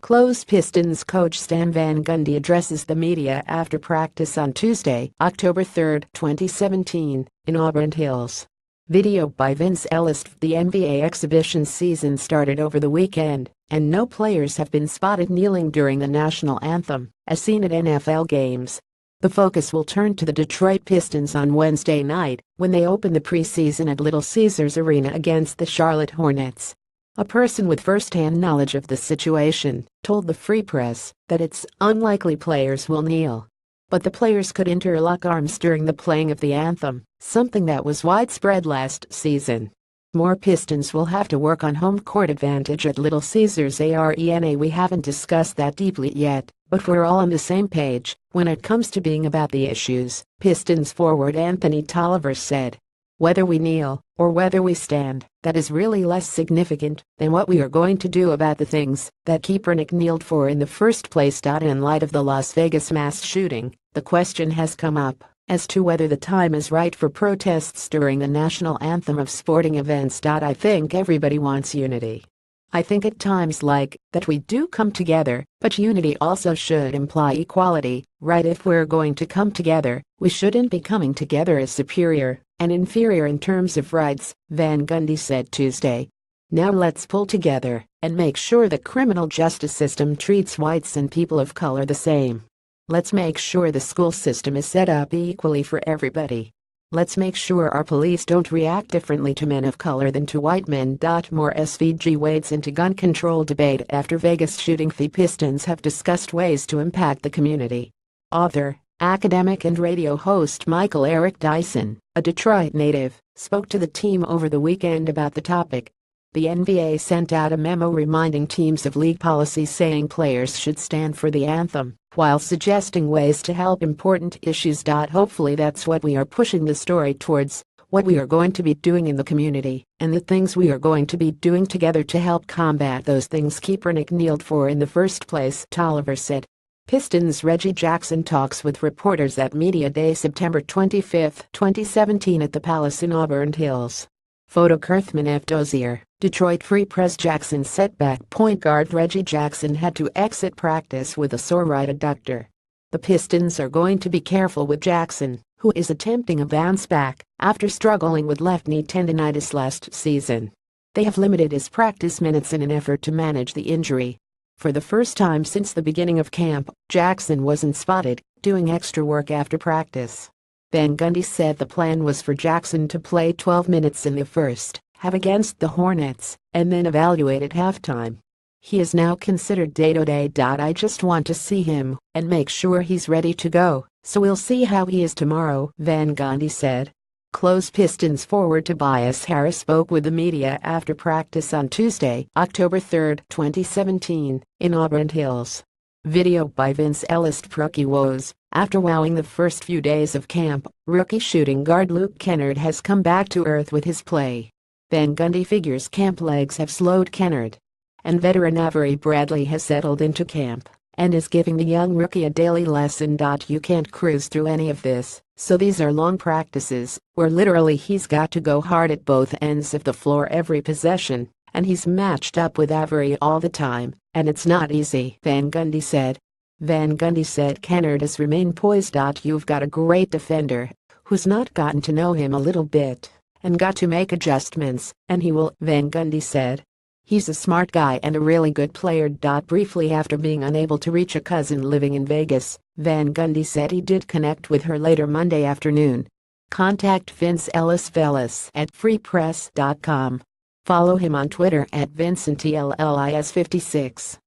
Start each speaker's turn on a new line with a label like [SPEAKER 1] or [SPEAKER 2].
[SPEAKER 1] Close Pistons coach Stan Van Gundy addresses the media after practice on Tuesday, October 3, 2017, in Auburn Hills. Video by Vince Ellis. The NBA exhibition season started over the weekend, and no players have been spotted kneeling during the national anthem, as seen at NFL games. The focus will turn to the Detroit Pistons on Wednesday night, when they open the preseason at Little Caesars Arena against the Charlotte Hornets. A person with first-hand knowledge of the situation told the Free Press that it's unlikely players will kneel. But the players could interlock arms during the playing of the anthem, something that was widespread last season. More Pistons will have to work on home court advantage at Little Caesars Arena. We haven't discussed that deeply yet, but we're all on the same page when it comes to being about the issues, Pistons forward Anthony Tolliver said. Whether we kneel or whether we stand, that is really less significant than what we are going to do about the things that Kaepernick kneeled for in the first place. In light of the Las Vegas mass shooting, the question has come up as to whether the time is right for protests during the national anthem of sporting events. I think everybody wants unity. I think at times like that we do come together, but unity also should imply equality, right? If we're going to come together, we shouldn't be coming together as superior and inferior in terms of rights, Van Gundy said Tuesday. Now let's pull together and make sure the criminal justice system treats whites and people of color the same. Let's make sure the school system is set up equally for everybody. Let's make sure our police don't react differently to men of color than to white men. More SVG wades into gun control debate after Vegas shooting. The Pistons have discussed ways to impact the community. Author, academic and radio host Michael Eric Dyson, a Detroit native, spoke to the team over the weekend about the topic. The NBA sent out a memo reminding teams of league policies saying players should stand for the anthem, while suggesting ways to help important issues. Hopefully that's what we are pushing the story towards, what we are going to be doing in the community, and the things we are going to be doing together to help combat those things Kaepernick kneeled for in the first place, Tolliver said. Pistons Reggie Jackson talks with reporters at Media Day September 25, 2017 at the Palace in Auburn Hills. Photo Kurthman F. Dozier, Detroit Free Press. Jackson setback. Point guard Reggie Jackson had to exit practice with a sore right adductor. The Pistons are going to be careful with Jackson, who is attempting a bounce back after struggling with left knee tendonitis last season. They have limited his practice minutes in an effort to manage the injury. For the first time since the beginning of camp, Jackson wasn't spotted doing extra work after practice. Van Gundy said the plan was for Jackson to play 12 minutes in the first half against the Hornets, and then evaluate at halftime. He is now considered day-to-day. I just want to see him and make sure he's ready to go, so we'll see how he is tomorrow, Van Gundy said. Close Pistons forward Tobias Harris spoke with the media after practice on Tuesday, October 3, 2017, in Auburn Hills. Video by Vince Ellis. Rookie woes. After wowing the first few days of camp, rookie shooting guard Luke Kennard has come back to earth with his play. Van Gundy figures camp legs have slowed Kennard, and veteran Avery Bradley has settled into camp and is giving the young rookie a daily lesson. You can't cruise through any of this, so these are long practices where literally he's got to go hard at both ends of the floor every possession, and he's matched up with Avery all the time, and it's not easy, Van Gundy said. Van Gundy said Kennard has remained poised. You've got a great defender who's not gotten to know him a little bit and got to make adjustments, and he will, Van Gundy said. He's a smart guy and a really good player. Briefly after being unable to reach a cousin living in Vegas, Van Gundy said he did connect with her later Monday afternoon. Contact Vince Ellis at freepress.com. Follow him on Twitter at VincentEllis56.